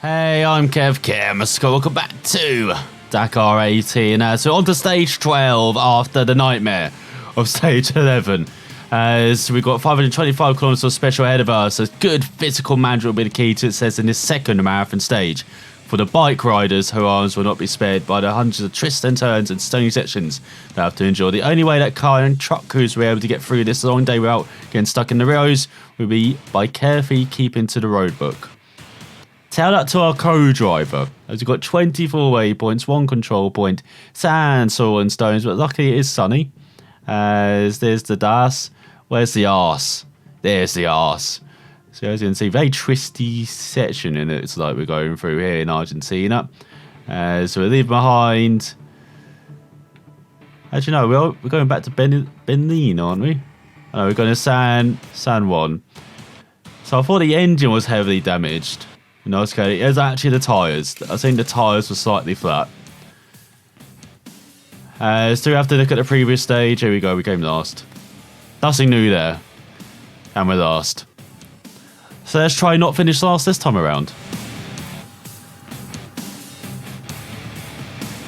Hey, I'm Kev. Welcome back to Dakar 18. So on to stage 12 after the nightmare of stage 11. So we've got 525 kilometers of special ahead of us. So good physical management will be the key to success in this second marathon stage. For the bike riders, whose arms will not be spared by the hundreds of twists and turns and stony sections they have to endure. The only way that car and truck crews will be able to get through this long day without getting stuck in the Rios will be by carefully keeping to the roadbook. Tell that to our co-driver, as we've got 24 waypoints, 1 control point, sand, soil and stones, but luckily it is sunny. As there's the DAS. Where's the arse? There's the arse. So as you can see, very twisty section in it. It's like we're going through here in Argentina. So we're leaving behind. Actually, no, we're going back to Benin, aren't we? No, we're going to San Juan. So I thought the engine was heavily damaged. No, it's okay. It was actually the tyres. I think the tyres were slightly flat. So we have to look at the previous stage. Here we go. We came last. Nothing new there. And we're last. So let's try not finish last this time around.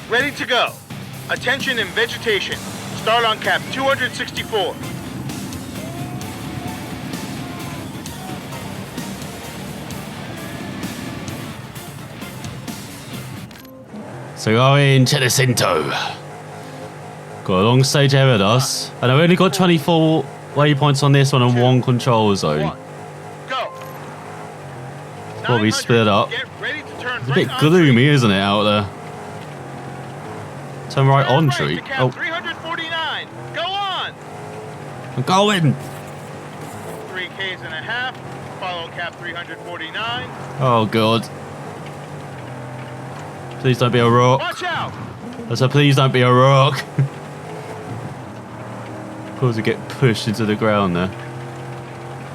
Ready to go. Attention in vegetation. Start on cap 264. So going to the Cinto. Got a long stage ahead of us. And I've only got 24 waypoints on this one and 1 control zone. Go. Before we split up. Get ready to turn It's a bit gloomy, isn't it, out there? Turn right on tree. Oh, 349. Go on. I'm going. 3Ks and a half. Follow cap 349. Oh, God. Please don't be a rock. Watch out. I said, please don't be a rock. Of course, we get pushed into the ground there.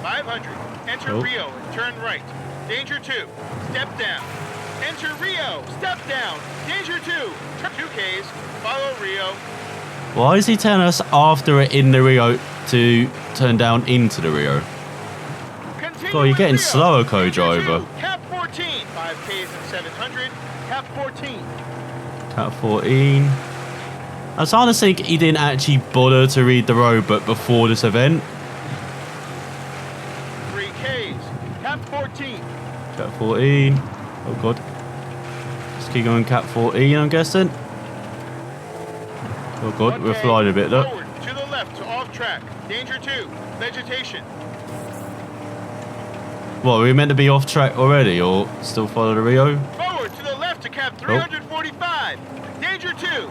500. Enter Rio and turn right. Danger 2. Step down. Enter Rio. Step down. Danger 2. 2Ks. Follow Rio. Why is he telling us after we're in the Rio to turn down into the Rio? Continue God, you're getting Rio. slower, co-driver. Cap 14. 5Ks and 700. Cap 14. Cap 14. I was starting to think he didn't actually bother to read the road book before this event. 3Ks. Cap 14. Cap 14. Oh, God. Just keep going cap 14, I'm guessing. Oh, God, we're flying a bit, look. Forward, to the left, to off track. Danger 2. Vegetation. What, are we meant to be off track already, or still follow the Rio? Forward, to the left, to cap 345. Danger 2.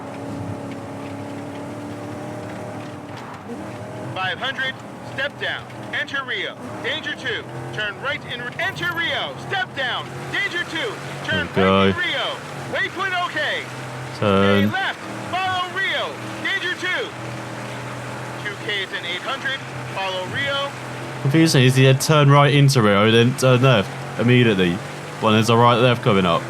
500. Step down. Enter Rio. Danger 2. Turn right in. Enter Rio. Step down. Danger 2. Turn right in Rio. Waypoint OK. Turn. Stay left. Follow Rio. Danger 2. 2Ks and 800. Follow Rio. Confusing is he had turn right into Rio, then turn left immediately when there's a right left coming up.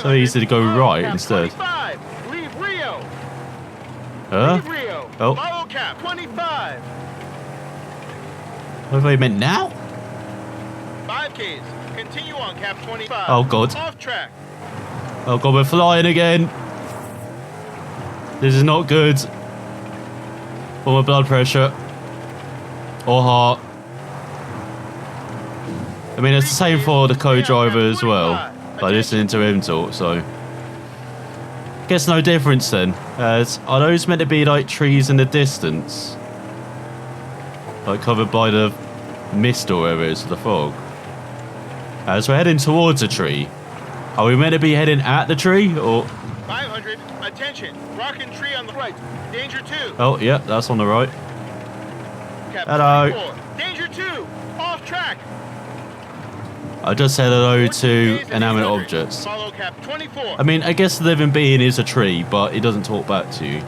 So easy to go right instead. 25. Leave Rio. Huh? Leave Rio. Oh. Follow cap 25. What have they meant now? 5Ks. Continue on cap 25. Oh, God. Off track. Oh, God, we're flying again. This is not good. For my blood pressure. Or heart. I mean, it's the same for the co-driver as well. Like listening to him talk, so. Guess no difference then. As are those meant to be like trees in the distance? Like covered by the mist or whatever it is, the fog. As we're heading towards a tree. Are we meant to be heading at the tree or? 500. Attention. Rockin' tree on the right. Danger 2. Oh, yeah, that's on the right. Cap Hello. 24. Danger 2. Off track. I just said hello 14 to Ks and inanimate 800. objects. Follow cap 24. I mean, I guess the living being is a tree, but it doesn't talk back to you.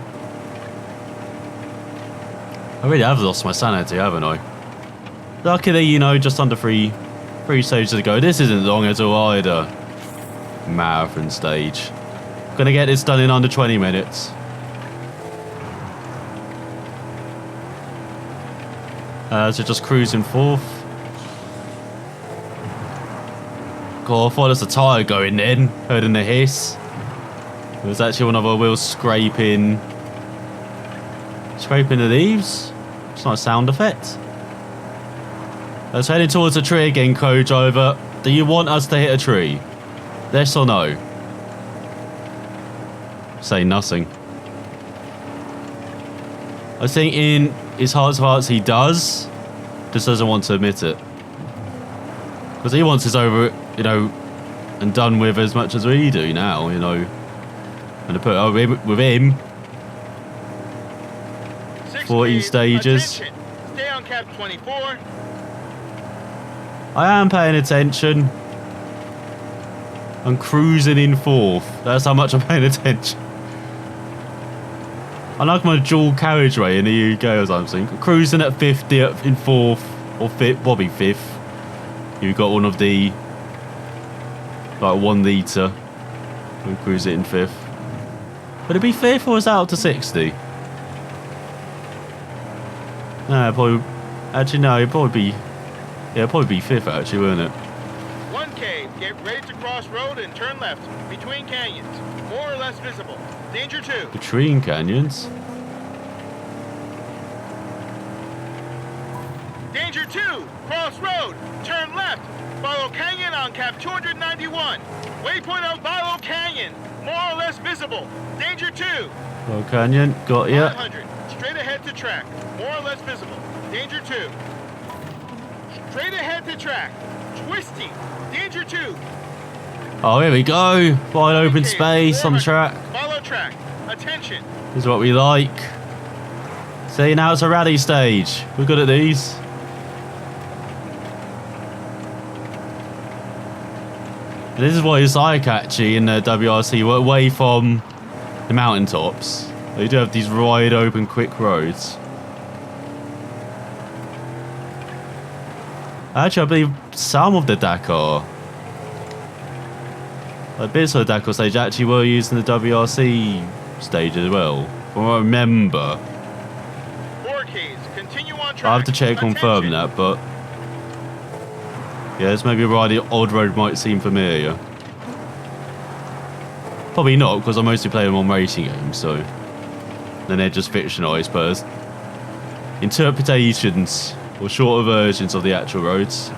I really have lost my sanity, haven't I? Luckily, you know, just under three stages to go. This isn't long at all either. Marathon stage. Gonna get this done in under 20 minutes. So just cruising forth. Oh, I thought it was a tyre going then. Heard in the hiss. It was actually one of our wheels scraping the leaves. It's not a sound effect. Let's heading towards a tree again, co-driver. Do you want us to hit a tree? Yes or no? Say nothing. I think in his heart's of hearts he does. Just doesn't want to admit it. Because he wants this over, you know, and done with as much as we do now, you know. And to put it over with him. 14 stages. Attention. Stay on cap 24. I am paying attention. I'm cruising in 4th. That's how much I'm paying attention. I like my dual carriageway in the UK or something. Cruising at 50 in 4th or 5th, probably 5th. You've got one of the like 1 litre. We'll cruise it in 5th. Would it be 5th or is that up to 60? No, probably. Actually, no, it'd probably be. Yeah, it'd probably be 5th actually, wouldn't it? 1K, get ready to cross road and turn left between canyons, more or less visible. Danger 2. Between canyons. Danger 2, cross road, turn left, follow canyon on cap 291. Waypoint of Follow Canyon, more or less visible. Danger 2. Well, canyon, got ya. 500, straight ahead to track, more or less visible. Danger 2. Straight ahead to track, twisty. Danger 2. Oh, here we go. Wide open 1K, space on the 400, track. Follow track, attention. This is what we like. See, now it's a rally stage. We're good at these. This is why it's eye-catchy in the WRC. We're away from the mountaintops. They do have these wide open, quick roads. Actually, I believe some of the Dakar, like bits of the Dakar stage, actually were using the WRC stage as well. From what I remember. 4Ks, continue on track. I have to check confirm that, but yeah, this may be why the odd road might seem familiar. Probably not, because I mostly play them on racing games, so then they're just fictionalised, but as interpretations or shorter versions of the actual roads.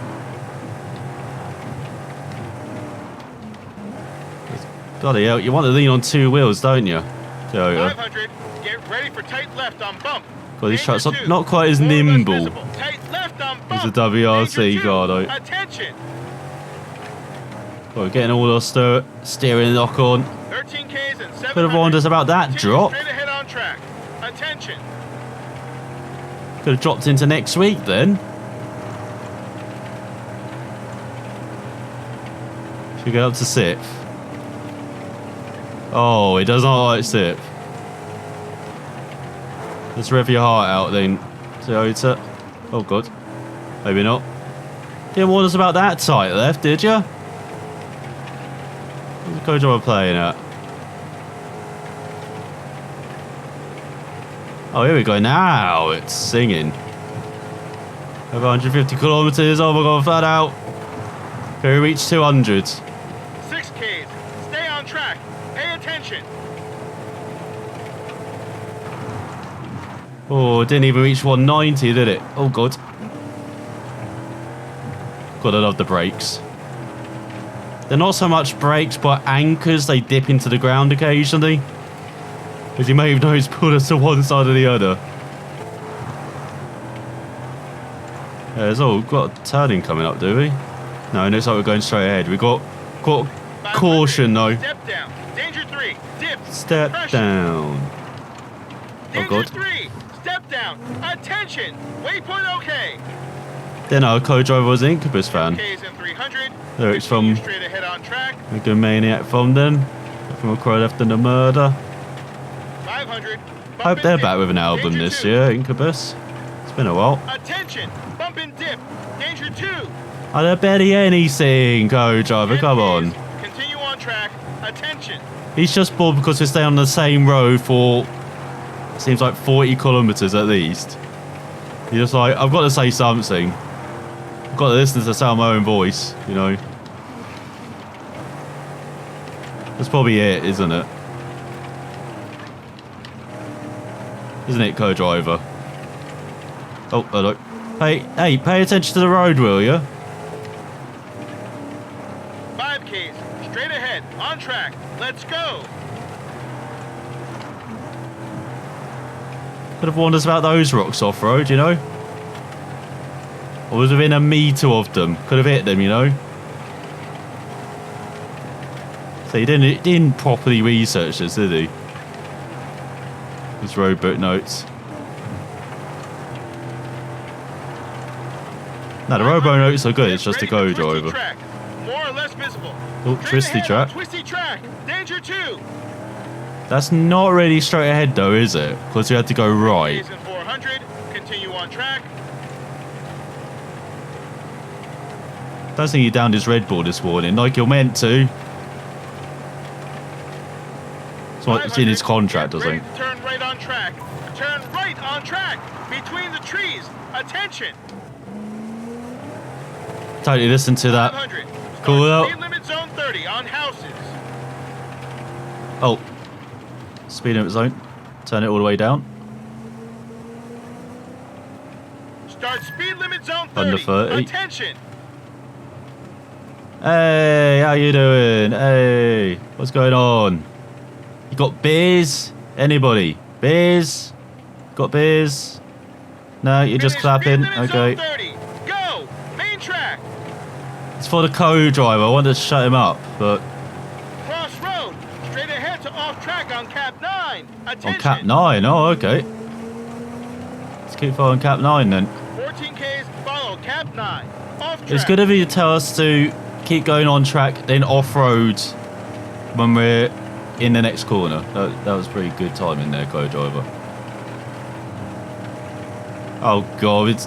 Bloody hell, you want to lean on 2 wheels, don't you? Toyota. 500, get ready for tight left on bump. God, these trucks are Danger 2, not quite as more or less nimble visible. Tight left on bump. as the WRC, Danger 2, Gardo. attention. God, getting all our steering lock on. 13Ks and 700. Could have warned us about that Continue drop. Straight ahead on track. Attention. Could have dropped into next week then. Should we go up to 6th? Oh, it does not like 6th. Let's rev your heart out then, Toyota. Oh god. Maybe not. Didn't warn us about that tight left, did you? What's the coach I'm playing at? Oh, here we go. Now it's singing. Over 150 kilometers. Oh my god, flat out. Can we reach 200? 6Ks, stay on track. Pay attention. Oh, it didn't even reach 190, did it? Oh god. God, I love the brakes. They're not so much brakes, but anchors. They dip into the ground occasionally. As you may have noticed, pull us to one side or the other. Yeah, there's all got a turning coming up, do we? No, it looks like we're going straight ahead. We got caution though. Step down. Danger 3. Dip. Step Pressure. down. Danger God. 3. Step down. Attention. Waypoint OK. Then our co-driver was an Incubus fan. Ks and 300. Lyrics Continue from straight ahead on track. a good maniac from them. From a crow left and a murder. 500. I hope they're back with an album Danger this 2. year, Incubus. It's been a while. Attention. Bump and dip. Danger 2. Are there barely anything, co-driver? Come on. Continue on track. Attention. He's just bored because we stay on the same road for seems like 40 kilometers at least. He's just like, I've got to say something. I've got to listen to the sound of my own voice, you know. That's probably it, isn't it? Isn't it, co-driver? Oh, hello. Hey, pay attention to the road, will you? 5Ks, straight ahead, on track. Let's go. Could have warned us about those rocks off-road, you know? I was within a metre of them. Could have hit them, you know? So he didn't properly research this, did he? His road book notes. No, the road book notes are good. It's just a co-driver. More or less visible. Oh, twisty track. Twisty track. Danger 2. That's not really straight ahead, though, is it? Because we had to go right. 400. Continue on track. Don't think he downed his Red Bull this morning, like you're meant to. It's in his contract, I think. Turn right on track. Turn right on track. Between the trees. Attention. Totally listen to that. Cool out. Speed limit zone 30 on houses. Oh. Speed limit zone. Turn it all the way down. Start speed limit zone 30. Under 30. Attention. Hey, how you doing? Hey, what's going on? You got beers? Anybody? Beers? Got beers? No, you're just clapping. Okay. Go! Main track. It's for the co-driver. I wanted to shut him up, but... Cross road. Straight ahead to off track on cap 9. Attention. On cap 9? Oh, okay. Let's keep following cap 9 then. 14 Ks, follow cap 9. Off track. It's good of you to tell us to keep going on track, then off-road when we're in the next corner. That was pretty good timing there, co-driver. Oh god,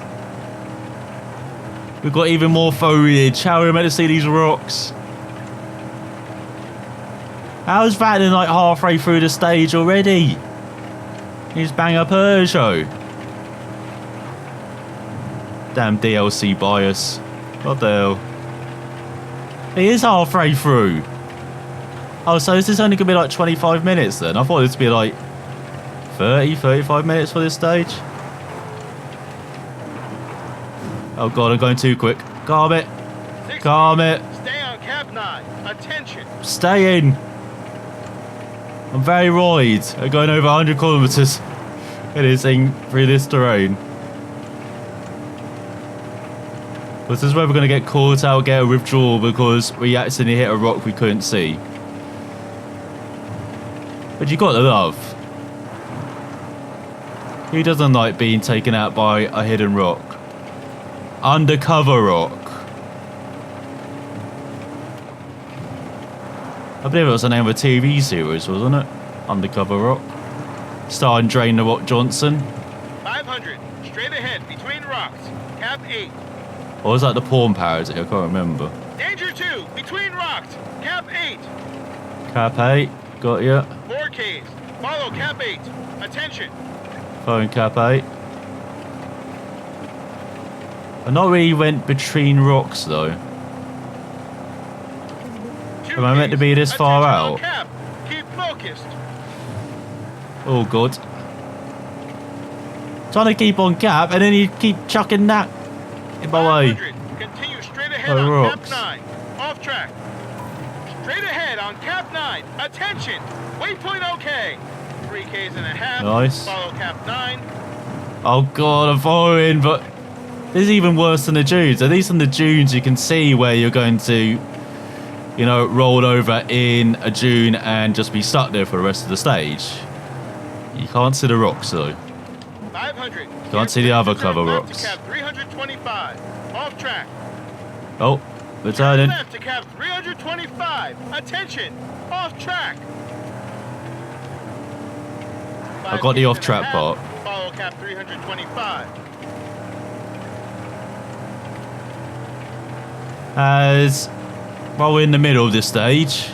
we've got even more foliage. How are we meant to see these rocks? How's that in like halfway through the stage already? He's bang up Peugeot. Damn DLC bias. What the hell? He is halfway through. Oh, so is this only going to be like 25 minutes then? I thought this would be like 30, 35 minutes for this stage. Oh god, I'm going too quick. Calm it. Calm it. Stay on cap 9. Attention. Stay in. I'm very wide. I'm going over 100 kilometers. It is through this terrain. But this is where we're going to get caught out, get a withdrawal because we accidentally hit a rock we couldn't see. But you got to love. Who doesn't like being taken out by a hidden rock? Undercover rock. I believe it was the name of a TV series, wasn't it? Undercover Rock. Starring Dwayne The Rock Johnson. 500, straight ahead, between rocks. Cap 8. Or was that the porn parody? I can't remember. Danger 2, between rocks. Cap 8. Cap 8, got ya. 4Ks, follow cap 8. Attention. Following Cap 8. I not really went between rocks though. Am I meant to be this far out? Cap. Keep focused. Oh god. Trying to keep on cap and then you keep chucking that in my way. Continue straight ahead Oh, on rocks. cap 9. Off track. Straight ahead on cap 9. Attention. Waypoint OK. 3Ks and a half. Nice. Follow cap 9. Oh god, I'm following, but this is even worse than the dunes. At least in the dunes you can see where you're going to, you know, roll over in a dune and just be stuck there for the rest of the stage. You can't see the rocks though. 500. You can't see the other cover left rocks. to cap 325. Off track. Oh, we're turning. Left to cap 325. Attention. Off track. I got the off track part. Follow cap 325. As while we're in the middle of this stage,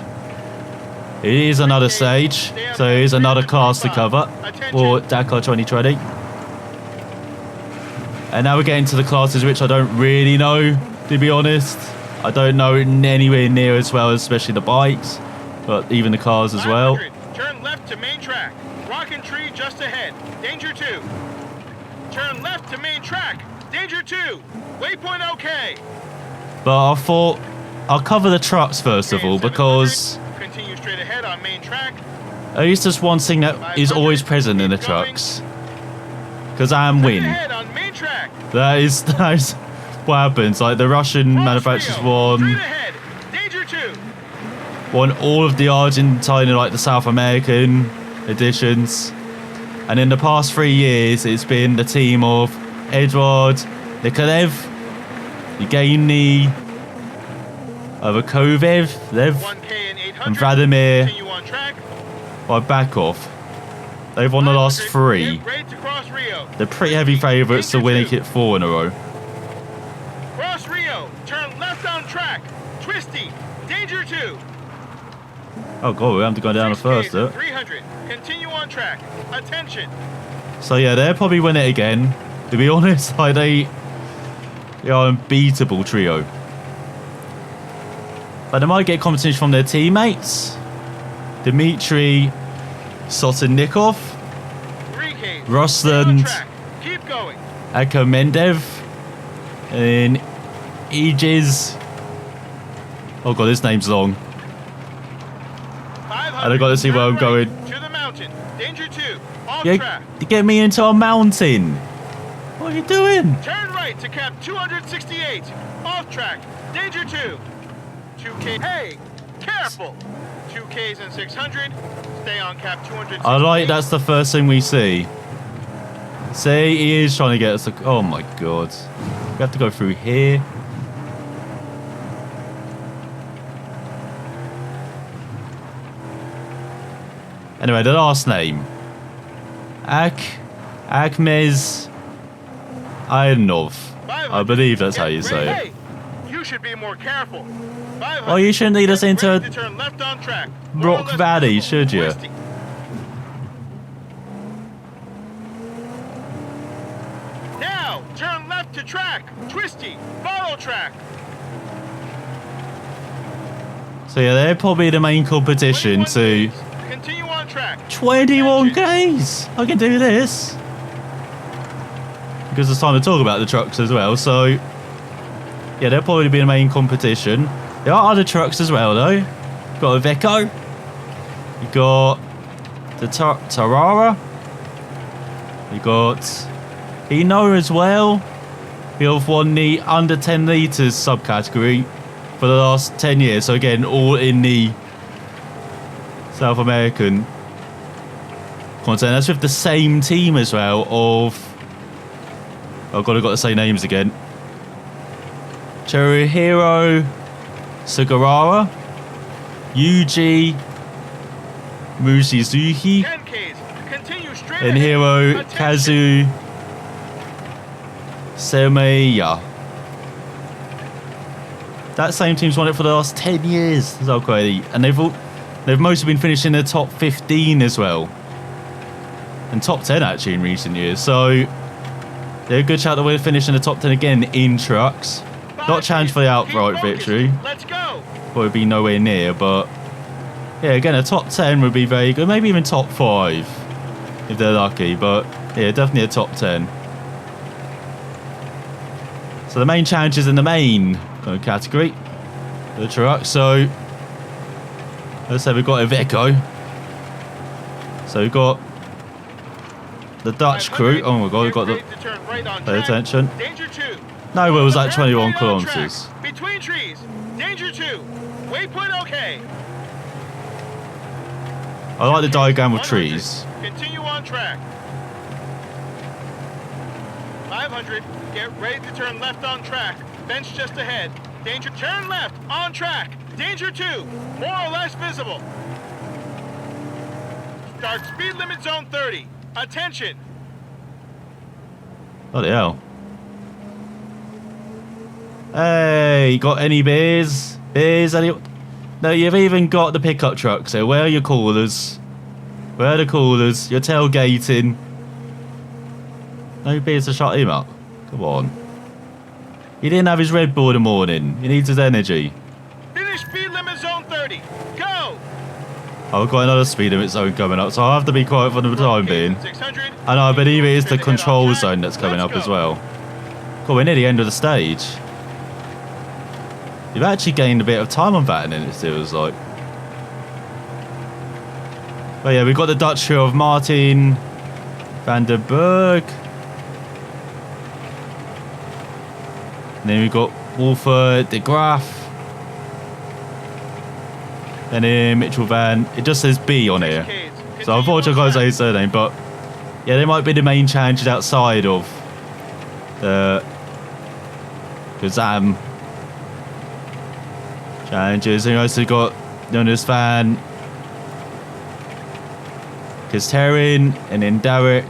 it is another stage, so here's another cast to cover for Dakar 2020. And now we're getting to the classes which I don't really know, to be honest. I don't know anywhere near as well, especially the bikes. but even the cars as well. 500, turn left to main track. Rock and tree just ahead. Danger 2. Turn left to main track. Danger 2. Waypoint okay. But I thought I'll cover the trucks first of all, because continue straight ahead on main track. at least there's one thing that is always present in the trucks. Because I am win. Ahead on main track. That is what happens. Like the Russian manufacturers won Danger 2. all of the Argentine and like the South American editions. And in the past 3 years, it's been the team of Edward Nikolaev, Evgeny Kovev, and Vladimir Bybakov. They've won the last 3. They're pretty heavy favourites to winning it 4 in a row. Cross Rio, turn left on track. Twisty, danger 2. Oh god, we have to go down the first. 300, continue on track. Attention. So yeah, they'll probably win it again. To be honest, like they are an unbeatable trio. But they might get competition from their teammates. Dmitry Sotinnikov, Rusland Akomendev, and Aegis. Oh god, this name's long. And I got to see where I'm going. To the mountain. Danger 2. Off track. You get me into a mountain. What are you doing? Turn right to cap 268. Off track. Danger 2. 2K. Hey, careful. 2Ks and 600. Stay on cap 268. I like that's the first thing we see. See, he is trying to get us. Oh my god. We have to go through here. Anyway, the last name. Akmez Ironov. I believe that's how you say it. You should be more careful. Oh, you shouldn't lead us into turn left on track. Rock Valley, should you? Now, turn left to track. Twisty, follow track. So yeah, they're probably the main competition to... Continue on track. 21 Ks! I can do this! Because it's time to talk about the trucks as well, so... Yeah, they'll probably be the main competition. There are other trucks as well, though. You've got a Iveco. You've got the Tarara. You've got Hino as well. You've won the under 10 litres subcategory for the last 10 years. So again, all in the South American content. That's with the same team as well of... Oh god, I've got to say names again. Cherihiro Sugawara, Yuji Mushizuki, and Hiro Kazu Semeya. That same team's won it for the last 10 years. That's how crazy. And they've mostly been finishing in the top 15 as well. And top 10 actually in recent years. So they're a good shout that we're finishing the top 10 again in trucks. Not challenge for the outright victory. Let's go. Would be nowhere near, but yeah, again, a top 10 would be very good. Maybe even top 5 if they're lucky, but yeah, definitely a top 10. So the main challenges in the main category, the truck. So let's say we've got Iveco. So we've got the Dutch crew. Oh my god, we've got the... Pay attention. No, it was like 21 kilometers. Between trees. Danger 2. Waypoint okay. I like the diagram of trees. Continue on track. 500. Get ready to turn left on track. Bench just ahead. Danger. Turn left on track. Danger 2. More or less visible. Start speed limit zone 30. Attention. Bloody hell. Hey, got any beers? Beers? Any? No, you've even got the pickup truck. So where are your coolers? Where are the coolers? You're tailgating. No beers to shut him up. Come on. He didn't have his Red Bull in the morning. He needs his energy. Finish speed limit zone 30. Go. I've got another speed limit zone coming up, so I'll have to be quiet for the time being. 600. And I believe it is the Straight ahead on control track. zone that's coming Let's up as go. well. Cool, we're near the end of the stage. You've actually gained a bit of time on that, and it feels like. But yeah, we've got the Dutch of Martin van der Berg. And then we've got Wolfer de Graaf. And then Mitchell Van. It just says B on here. So unfortunately I can't say his surname, but yeah, they might be the main challenges outside of the Kazam challenges. And we also got Jonas Van Kesterin and then Derek.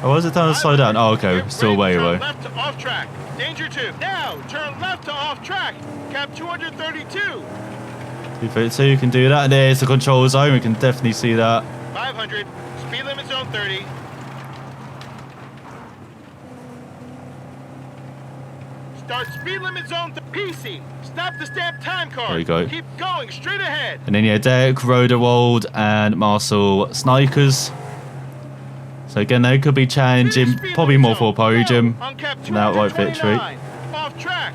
Oh, was it time to slow down? Oh, okay, Get still ready way to turn away. Left to off track. Danger 2. Now turn left to off track. Cap 232. 232, you can do that. And there's the control zone, we can definitely see that. 500. Speed limit zone 30. Start speed limit zone PC. Stop the stamp time card. There you go. Keep going straight ahead. And then yeah, Derek Roderwold and Marcel Snikers. So again, they could be challenging Speed probably limit more for a zone. podium. Now, on cap an outright victory. 229. Off track.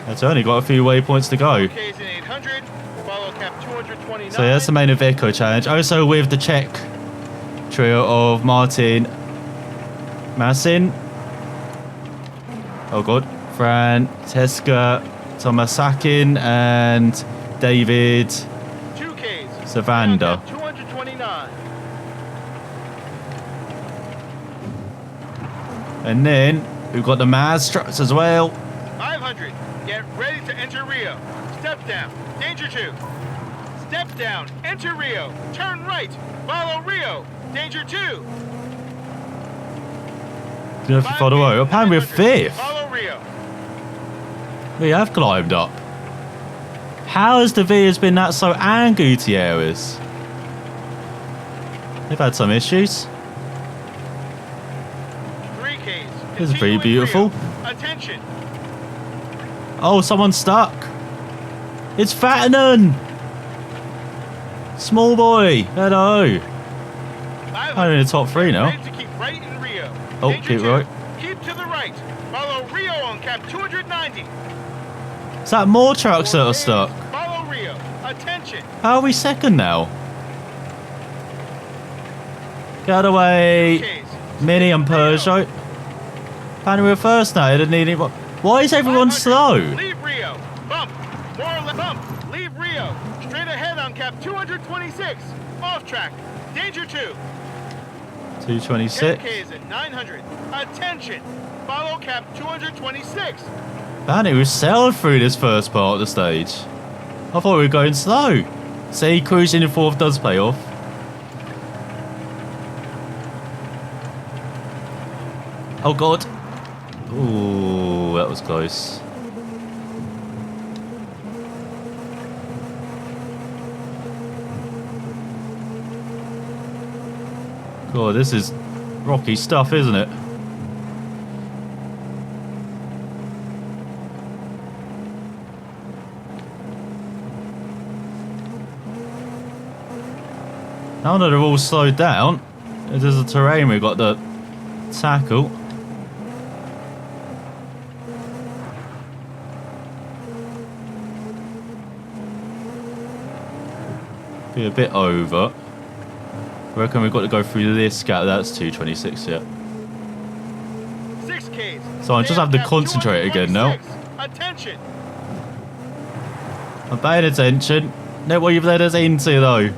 That's only got a few waypoints to go. Ks in 800. Follow cap 229. So yeah, that's the main Iveco challenge. Also with the Czech trio of Martin Massin. Oh god. Francesca Tomasakin and David 2Ks. Savanda. 229. And then we've got the Maz trucks as well. 500. Get ready to enter Rio. Step down. Danger 2. Step down. Enter Rio. Turn right. Follow Rio. Danger 2. Do you have to follow away? Apparently we're 500. fifth. Follow Rio. We have climbed up. How has the Vias been that so and Gutierrez? They've had some issues. 3Ks. This is pretty Continuing beautiful. Rio. Attention. Oh, someone's stuck. It's Fatanen. Small boy. Hello. 500. I'm in the top three now. Ready to keep right in Rio. Oh, Danger keep 2. right. Keep to the right. Follow Rio on cap 290. Is that more trucks that are stuck? Follow Rio. Attention. How are we second now? Get away. Ks. Mini and Peugeot. Apparently we're first now. They didn't need any. Why is everyone 500. slow? Leave Rio. Bump. More left. Bump. Leave Rio. Straight ahead on cap 226. Off track. Danger 2. 226. 10Ks at 900. Attention. Follow cap 226. Man, it was sailed through this first part of the stage. I thought we were going slow. See, cruising in fourth does pay off. Oh god. Ooh, that was close. God, this is rocky stuff, isn't it? Now that they're all slowed down, there's a terrain we've got to tackle. Be a bit over. I reckon we've got to go through this gap. That's 226, yeah. 6Ks. So I just have to concentrate again now. Attention. I'm paying attention. Look what you've led us into, though.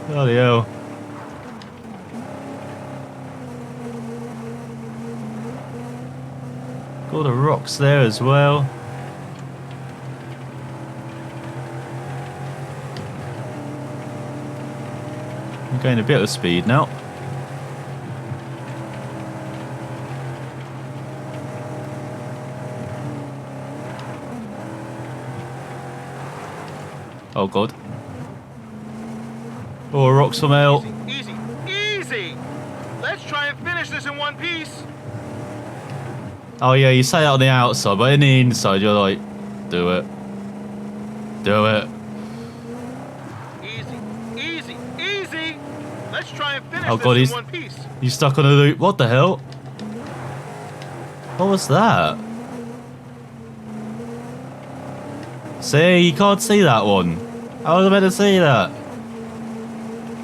Bloody hell. Got the rocks there as well. I'm getting a bit of speed now. Oh god. Oh, rocks from hell. Easy, easy. Let's try and finish this in one piece. Oh yeah, you say that on the outside, but in the inside you're like, do it. do it. Easy, easy, easy. Let's try and finish Oh god, this he's in one piece. he's stuck on a loop. What the hell? What was that? See, you can't see that one. How was I meant to see that?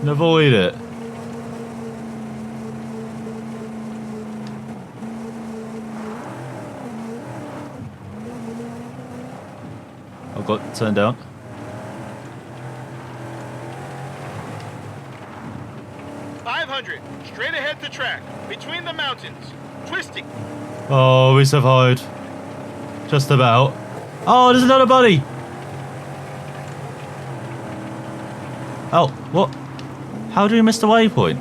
And avoid it. I've got turned down. Straight ahead to track, between the mountains, twisting. Oh, we survived. Just about. Oh, there's another buddy. Oh, what? How do we miss the waypoint?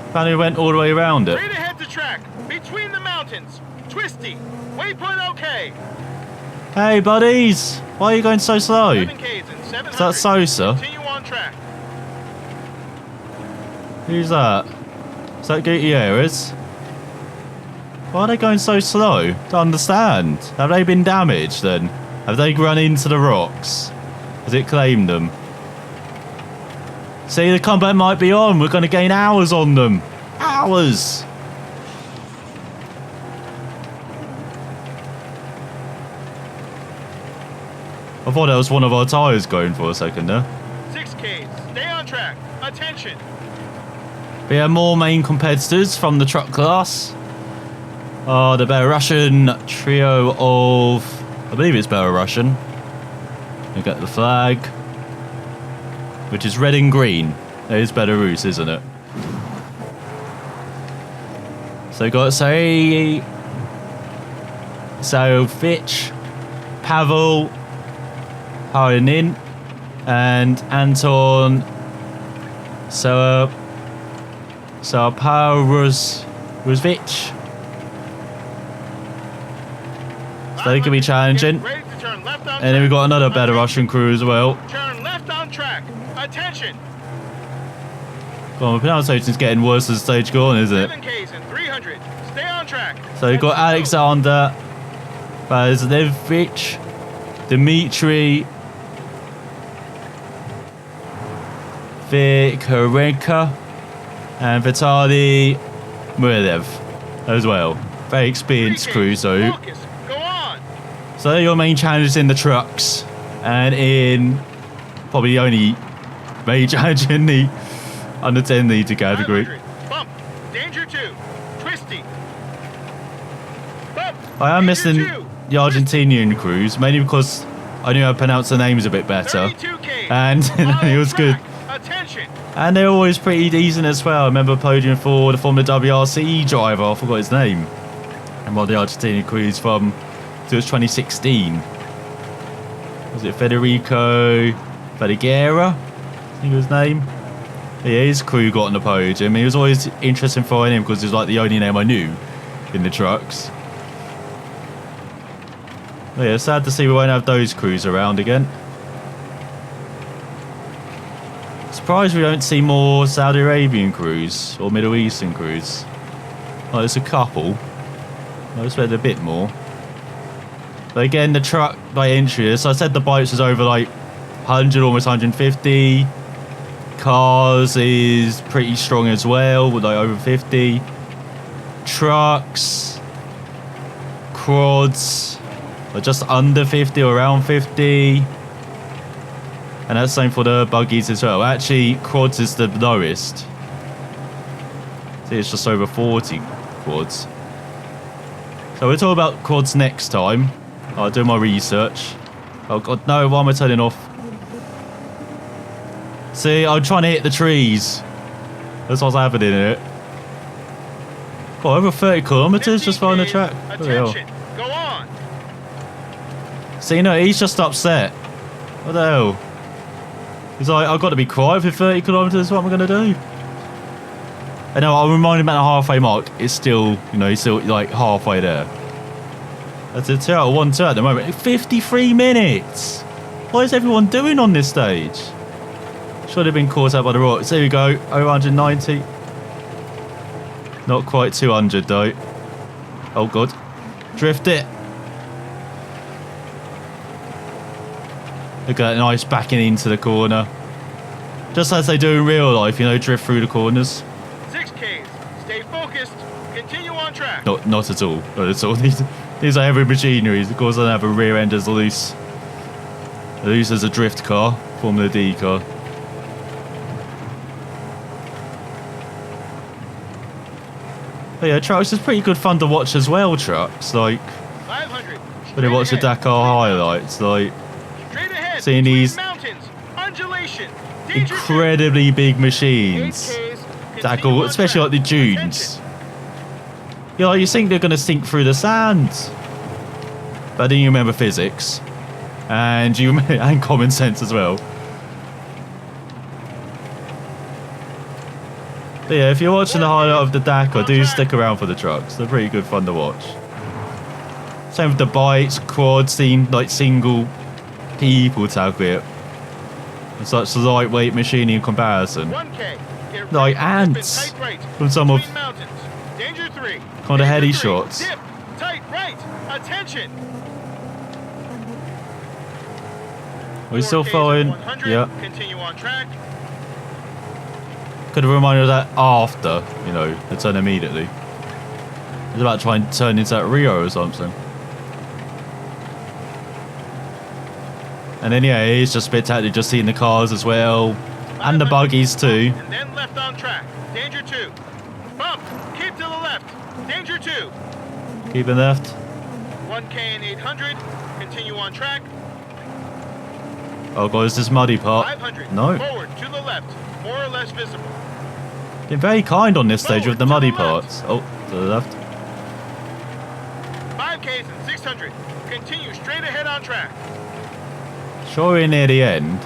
Apparently we went all the way around it. Straight ahead to track, between the mountains, twisty. Waypoint okay. Hey, buddies. Why are you going so slow? 7Ks and 700. Is that Sosa? Continue on track. Who's that? Is that Gutierrez? Why are they going so slow? Don't understand. Have they been damaged then? Have they run into the rocks? Has it claimed them? See, the combat might be on. We're going to gain hours on them. Hours! I thought that was one of our tyres going for a second there. 6Ks, stay on track. Attention. We have more main competitors from the truck class. The Belarusian trio of... I believe it's Belarusian. We get the flag. Which is red and green. It is Belarus, isn't it? So we got Fitch, Pavel, Harenin, and Anton Rusvich. So they can be challenging. And then we've got another Belarusian crew as well. Turn left on track. Attention. Come on, the pronunciation's getting worse as the stage goes on, isn't it? 7Ks and 300. Stay on track. So we've got Alexander, Vazlevich, Dmitry, Vikarenka, and Vitaly Murilev as well. Very experienced crew, so. Focus. Go on. So they're your main challenges in the trucks, and in probably the only main challenge in the under 10 litre category. 500. Bump. Danger 2. Twisty. Bump. I am Danger missing 2. the Argentinian crews, mainly because I knew how to pronounce the names a bit better. 32Ks. And it was good. Attention. And they're always pretty decent as well. I remember podium for the former WRC driver, I forgot his name. And one of the Argentinian crews from, it was 2016. Was it Federico Vergara? I think his name. Yeah, his crew got on the podium. It was always interesting following him because he was like the only name I knew in the trucks. But yeah, sad to see we won't have those crews around again. Surprised we don't see more Saudi Arabian crews or Middle Eastern crews. Oh, there's a couple. I expect a bit more. But again, the truck by entry, so I said the bikes was over like 100, almost 150. Cars is pretty strong as well, with like over 50. Trucks, quads, are just under 50 or around 50. And that's the same for the buggies as well. Actually, quads is the lowest. See, it's just over 40 quads. So we'll talk about quads next time. I'll do my research. Oh god, no, why am I turning off? See, I'm trying to hit the trees. That's what's happening here. Oh, over 30 kilometers just following the track. Attention. Go on. See, no, he's just upset. What the hell? He's like, I've got to be quiet for 30 kilometers. What am I going to do? I know, I'll remind him at the halfway mark. It's still, you know, he's still like halfway there. That's a 2 out of 1-2 at the moment. 53 minutes. What is everyone doing on this stage? Should have been caught out by the rocks. There we go. Over 190. Not quite 200 though. Oh god. Drift it. Look at that nice backing into the corner. Just as they do in real life, you know, drift through the corners. 6Ks. Stay focused. Continue on track. Not at all. Not at all. These are heavy machineries. Of course, they don't have a rear end as loose. Loose as a drift car, Formula D car. But yeah, trucks is pretty good fun to watch as well, trucks. Like, 500. when you watch the Dakar highlights, like, Straight ahead. seeing these mountains. Undulation. Danger incredibly big machines. 8Ks. Dakar, especially like the dunes. You know, you think they're going to sink through the sand. But then you remember physics. And and common sense as well. But yeah, if you're watching the highlight of the Dakar, do stick around for the trucks. They're pretty good fun to watch. Same with the bikes, quads, seem like single people tag it. It's such a lightweight machine in comparison. 1K. Get Like right, ants tight right. from some of Between mountains. Danger 3. kind of heady Danger 3. shots. Dip. Tight right. Attention. Are we still 4Ks following? 100. Yeah. Continue on track. Could have reminded of that after, you know, the turn immediately. It's about to try and turn into that Rio or something. And then yeah, it's just spectacular just seeing the cars as well. And the buggies too. And then left on track. Danger 2. Bump. Keep to the left. Danger 2. Keeping left. 1K and 800. Continue on track. Oh god, is this muddy part? 500. No. Forward to the left. More or less visible. Been very kind on this stage with the Forward muddy to the left. parts. Oh, to the left. 5Ks and 600. Continue straight ahead on track. Sure, we're near the end.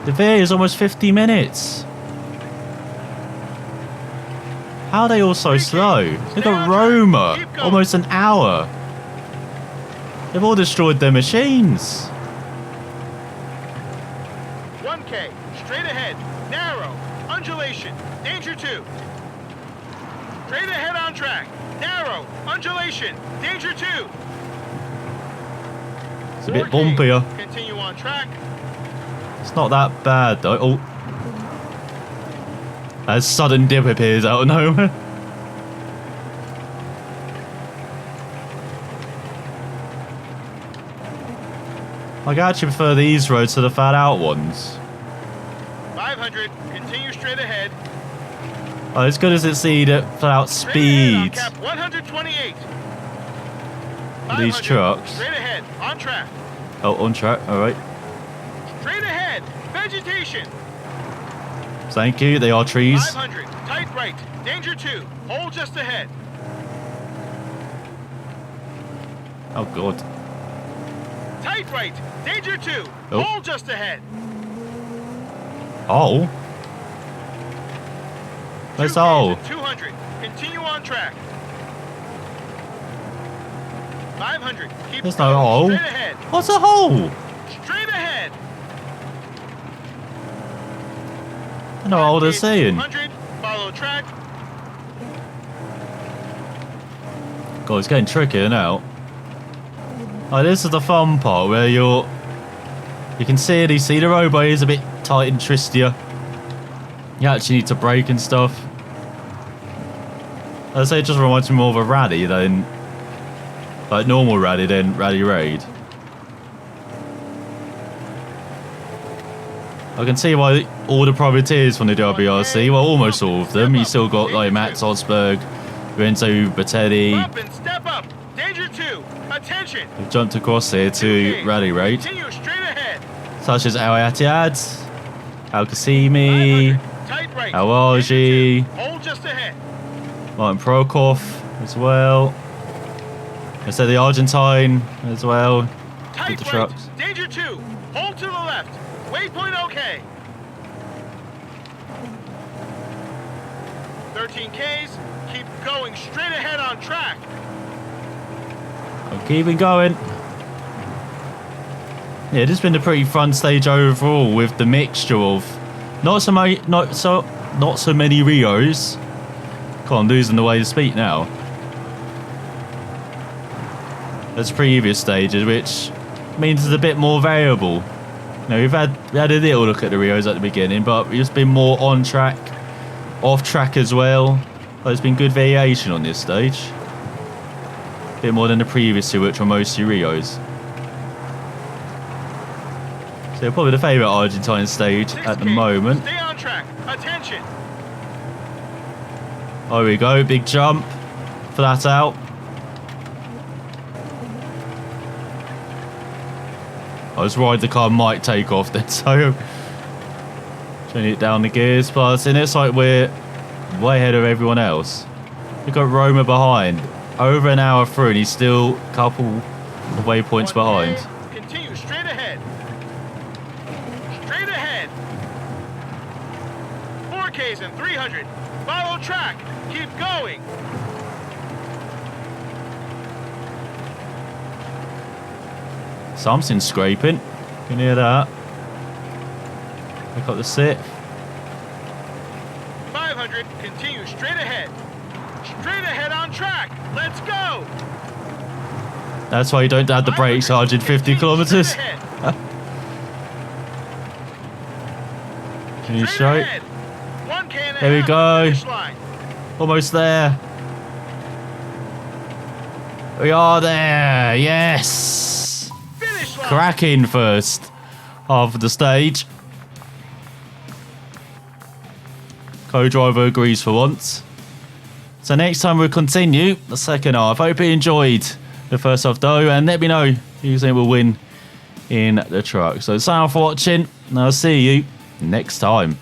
The video is almost 50 minutes. How are they all so slow? Look at Roma, almost an hour. They've all destroyed their machines. 1K. Straight ahead. Narrow. Undulation. Danger 2. Straight ahead on track. Narrow. Undulation. Danger 2. It's a bit 4K. bumpier. Continue on track. It's not that bad though. Oh. A sudden dip appears out of nowhere. I actually prefer these roads to the fat out ones. 500. Continue straight ahead. Oh, as good as it's the flat out speed. Straight ahead on cap 128. These 500. trucks. Straight ahead. On track. Oh, on track. All right. Straight ahead. Vegetation. Thank you. They are trees. 500. Tight right. Danger 2. Hold just ahead. Oh god. Tight right. Danger 2. Oh. Hold just ahead. Oh. Where's the 2Ks hole? and 200. Continue on track. 500. Keep There's no going. hole. Straight ahead. What's a hole? Straight ahead. I know what they're 5Ks and saying. 200. Follow track. God, it's getting trickier now. Oh, this is the fun part where you can see the roadway is a bit tight and twistier. You actually need to brake and stuff. I'd say it just reminds me more of a rally than like normal rally than rally raid. I can see why all the privateers from the WRC, well almost all of them, you still got like Max Osberg, Renzo Battelli, Bump and step up. Danger 2. Attention. who've jumped across here to 2Ks. rally raid, Continue straight ahead. such as Al Attiyad, Al Qasimi, 500. Tight right. Al Arji, Danger 2. Hold just ahead. Martin Prokop as well. I said the Argentine as well. Tight With the right. trucks. Danger 2. Hold to the left. Waypoint okay. 13Ks. Keep going straight ahead on track. I'm keeping going. Yeah, this has been a pretty fun stage overall with the mixture of not so many Rios. God, I'm losing the way to speak now. There's previous stages which means it's a bit more variable. You know, we had a little look at the Rios at the beginning, but we've just been more on track, off track as well. There's been good variation on this stage. A bit more than the previous two, which were mostly Rios. So probably the favourite Argentine stage at the moment. Stay on track. Attention. There we go, big jump. Flat out. I was worried the car might take off then, so turning it down the gears. Plus, in it's like we're way ahead of everyone else. We've got Roma behind. Over an hour through, and he's still a couple of waypoints behind. Continue straight ahead. Straight ahead. 4Ks and 300. Follow track. Keep going. Something's scraping. You can hear that. Pick up the sit. 500. Continue straight ahead. Straight ahead on track. Let's go. That's why you don't add the brakes, Sergeant. 50 kilometers. Continue straight. There we go. Almost there. We are there. Yes. Cracking first half of the stage. Co-driver agrees for once. So next time we'll continue the second half. Hope you enjoyed the first half though, and let me know who you think will win in the truck. So thanks for watching, and I'll see you next time.